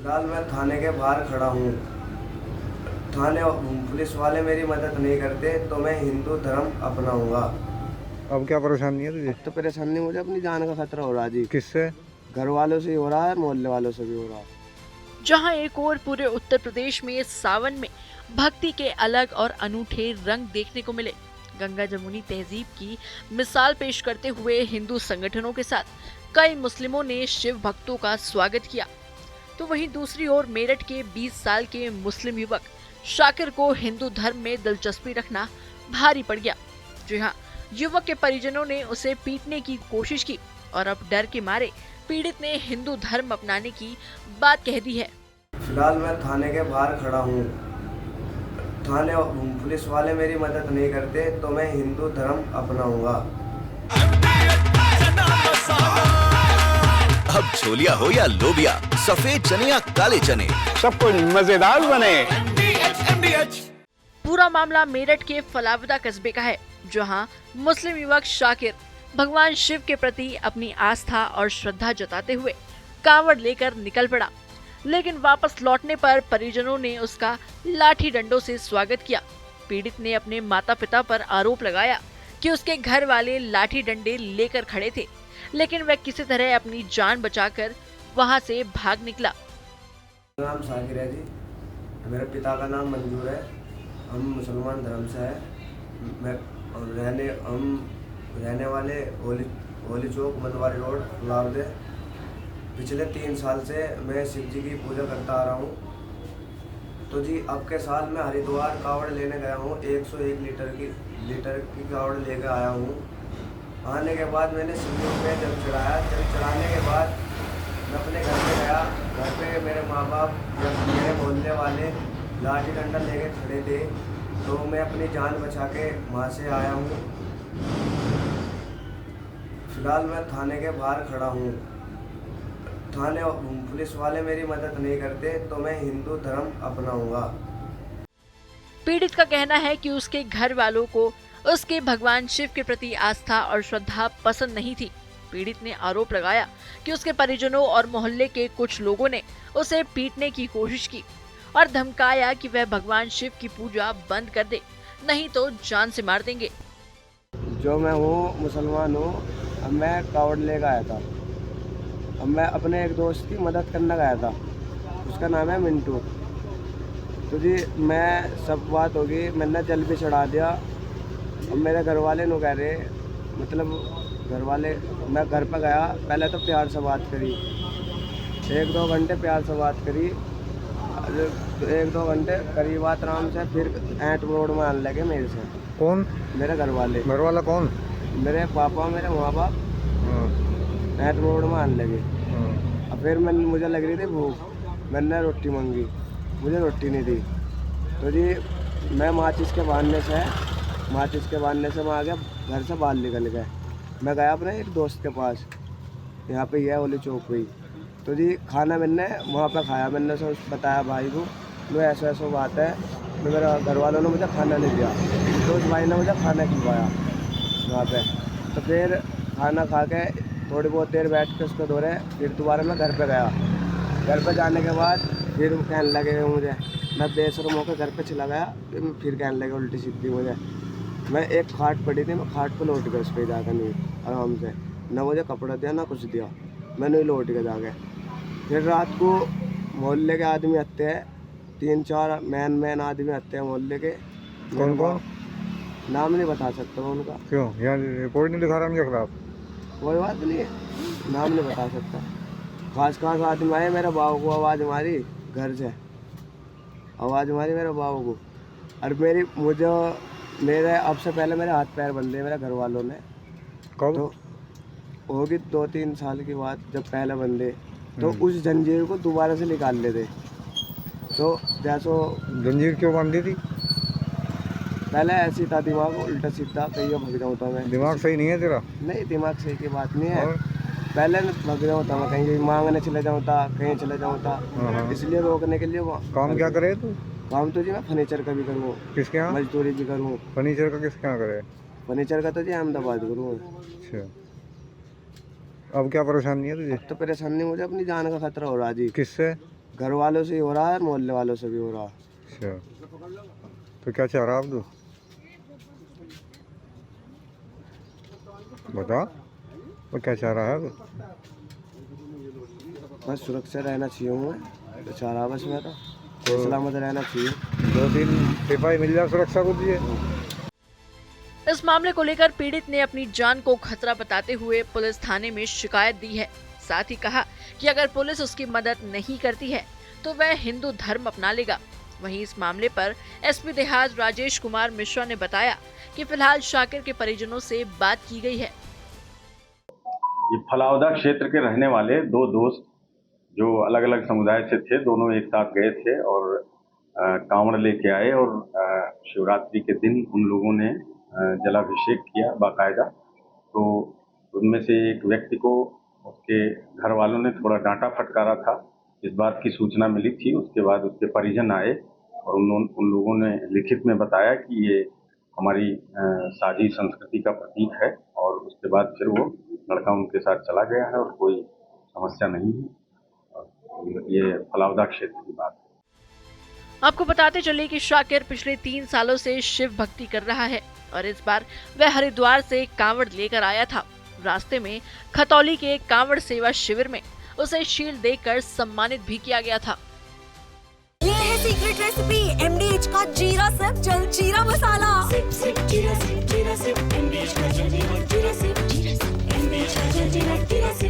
फिलहाल मैं थाने के बाहर खड़ा हूँ। थाने पुलिस वाले मेरी मदद नहीं करते तो मैं हिंदू धर्म अपनाऊंगा। अब क्या परेशानी है तुझे? अब तो परेशानी मुझे अपनी जान का खतरा हो रहा है जी। किससे? घर वालों से ही हो रहा है, मोहल्ले वालों से भी हो रहा है। जहां एक और पूरे उत्तर प्रदेश में सावन में भक्ति के अलग और अनूठे रंग देखने को मिले। गंगा जमुनी तहजीब की मिसाल पेश करते हुए हिंदू संगठनों के साथ कई मुस्लिमों ने शिव भक्तों का स्वागत किया, तो वहीं दूसरी ओर मेरठ के 20 साल के मुस्लिम युवक शाकिर को हिंदू धर्म में दिलचस्पी रखना भारी पड़ गया। जी हाँ, युवक के परिजनों ने उसे पीटने की कोशिश की और अब डर के मारे पीड़ित ने हिंदू धर्म अपनाने की बात कह दी है। फिलहाल मैं थाने के बाहर खड़ा हूँ। थाने पुलिस वाले मेरी मदद नहीं करते तो मैं हिंदू धर्म अपनाऊंगा। अब छोलिया हो या लोबिया, सफेद चने या काले चने, सब कुछ मजेदार बने। पूरा मामला मेरठ के फलावदा कस्बे का है, जहां मुस्लिम युवक शाकिर भगवान शिव के प्रति अपनी आस्था और श्रद्धा जताते हुए कांवड़ लेकर निकल पड़ा, लेकिन वापस लौटने पर परिजनों ने उसका लाठी डंडों से स्वागत किया। पीड़ित ने अपने माता पिता पर आरोप लगाया कि उसके घर वाले लाठी डंडे लेकर खड़े थे, लेकिन वह किसी तरह अपनी जान बचाकर वहां से भाग निकला। मेरा नाम शाकिर है जी। मेरे पिता का नाम मंजूर है। हम मुसलमान धर्म से हैं। हम रहने वाले होली चौक मनवारी रोड लावदे। पिछले 3 साल से मैं शिव जी की पूजा करता आ रहा हूँ। तो जी अब के साल मैं हरिद्वार कावड़ लेने गया हूँ। 101 लीटर की कावड़ लेकर आया हूँ। आने के बाद मैंने शिवलिंग पे जल चढ़ाया। जल चढ़ाने के बाद मैं अपने घर पे गया। घर पे मेरे माँ बाप या मेरे मोहल्ले वाले लाठी डंडा लेके खड़े थे, तो मैं अपनी जान बचा के वहाँ से आया हूँ। फिलहाल मैं थाने के बाहर खड़ा हूँ। थाने पुलिस वाले मेरी मदद नहीं करते तो मैं हिंदू धर्म अपनाऊंगा। पीड़ित का कहना है कि उसके घर वालों को उसके भगवान शिव के प्रति आस्था और श्रद्धा पसंद नहीं थी। पीड़ित ने आरोप लगाया कि उसके परिजनों और मोहल्ले के कुछ लोगों ने उसे पीटने की कोशिश की और धमकाया कि वह भगवान शिव की पूजा बंद कर दे, नहीं तो जान से मार देंगे। जो मैं हूँ मुसलमान हूँ। अब मैं कावड़ लेकर आया था। अब मैं अपने एक दोस्त की मदद करने गया था, उसका नाम है मिंटू। तो जी मैं सब बात होगी, मैंने जल भी चढ़ा दिया। अब मेरे घर वाले नु कह रहे, मतलब घर वाले, मैं घर पर गया। पहले तो प्यार से बात करी, 1-2 घंटे प्यार से बात करी। 1-2 घंटे करी बात आराम से। फिर ऐंठ रोड में आने लगे मेरे से। कौन? मेरे घर वाले। घर वाला कौन? मेरे पापा, मेरे माँ बाप हाँ, ऐंठ रोड में आने लगे। हाँ। अब फिर मुझे लग रही थी भूख। मैंने रोटी मांगी, मुझे रोटी नहीं दी। तो जी मैं माचिस के बहाने से मैं आ गया। घर से बाहर निकल गए। मैं गया अपने एक दोस्त के पास, यहाँ पे ही है होली चौक पे ही। तो जी खाना मैंने वहाँ पे खाया। मैंने बताया भाई को, लो ऐसा बात है। तो मेरे घर वालों ने मुझे खाना नहीं दिया, तो उस भाई ने मुझे खाना खिलवाया वहाँ पे। तो फिर खाना खा के थोड़ी बहुत देर बैठ के उसको धोरे। फिर दोबारा मैं घर पे गया। घर पे जाने के बाद फिर कहने लगे मुझे, मैं बेशर्म होकर घर पे चला गया। फिर कहने लगे उल्टी सीधी मुझे। मैं एक खाट पड़ी थी, मैं खाट पे लौट गया उस पर जाकर, नहीं आराम से। ना मुझे कपड़ा दिया ना कुछ दिया, मैंने ही लौट के जाके। फिर रात को मोहल्ले के आदमी आते हैं, 3-4 मैन आदमी आते हैं मोहल्ले के। कौन कौन? नाम नहीं बता सकता मैं उनका। क्यों? यहाँ रिपोर्ट नहीं लिखा रहा उनके खिलाफ? कोई बात नहीं है, नाम नहीं बता सकता। खास आदमी आए, मेरे बाबू को आवाज़ मारी घर से, आवाज़ मारी मेरे बाबू को। और मेरे अब से पहले मेरे हाथ पैर बंधे मेरे घर वालों ने। कब? तो होगी 2-3 साल की बात, जब पहले बंधे तो उस जंजीर को दोबारा से निकाल लेते। तो जैसो जंजीर क्यों बांधी थी? पहले ऐसी था, दिमाग उल्टा सीधा, कहीं भग जाऊँ था मैं। दिमाग सही नहीं है तेरा? नहीं, दिमाग सही की बात नहीं है। और? पहले भग जाऊँ था मैं, कहीं मांगने चले जाऊँ था, कहीं चले जाऊँ था। हाँ। इसलिए रोकने के लिए काम क्या करे तू? काम तो जी मैं फर्नीचर का भी करूँ, किसके यहाँ? मजदूरी भी करूँ। फर्नीचर का किसके यहाँ करे? फर्नीचर का तो जी अहमदाबाद करूँ। अच्छा, अब क्या परेशानी है तुझे? तो परेशानी मुझे अपनी जान का खतरा हो रहा है जी। किससे? घर वालों से ही हो रहा है, मोहल्ले वालों से भी हो रहा है। अच्छा, तो क्या चाह रहा आप तो बता, वो क्या चाह रहा है अब? बस सुरक्षा रहना चाहिए हमें, तो चाह रहा बस मैं तो सलामत रहना चाहिए। 2-3 सिपाही मिल जाए सुरक्षा को दिए। इस मामले को लेकर पीड़ित ने अपनी जान को खतरा बताते हुए पुलिस थाने में शिकायत दी है। साथ ही कहा कि अगर पुलिस उसकी मदद नहीं करती है तो वह हिंदू धर्म अपना लेगा। वहीं इस मामले पर एसपी देहात राजेश कुमार मिश्रा ने बताया कि फिलहाल शाकिर के परिजनों से बात की गई है। ये फलावदा क्षेत्र के रहने वाले दो दोस्त जो अलग अलग समुदाय से थे, दोनों एक साथ गए थे और कांवड़ लेके आए और शिवरात्रि के दिन उन लोगों ने जलाभिषेक किया बाकायदा। तो उनमें से एक व्यक्ति को उसके घर वालों ने थोड़ा डांटा फटकारा था। इस बात की सूचना मिली थी। उसके बाद उसके परिजन आए और उन लोगों ने लिखित में बताया कि ये हमारी साझी संस्कृति का प्रतीक है, और उसके बाद फिर वो लड़का उनके साथ चला गया है और कोई समस्या नहीं है। ये फलावदा क्षेत्र की बात है। आपको बताते चले कि शाकिर पिछले 3 सालों से शिव भक्ति कर रहा है और इस बार वह हरिद्वार से कांवड़ लेकर आया था। रास्ते में खतौली के कांवड़ सेवा शिविर में उसे शील्ड देकर सम्मानित भी किया गया था। ये है सीक्रेट रेसिपी MDH का जीरा सिर्फ जलजीरा मसाला। सिर्फ जीरा सिर्फ MDH का जलजीरा जीरा सिर्फ MDH का जलजीरा जीरा सिर्फ।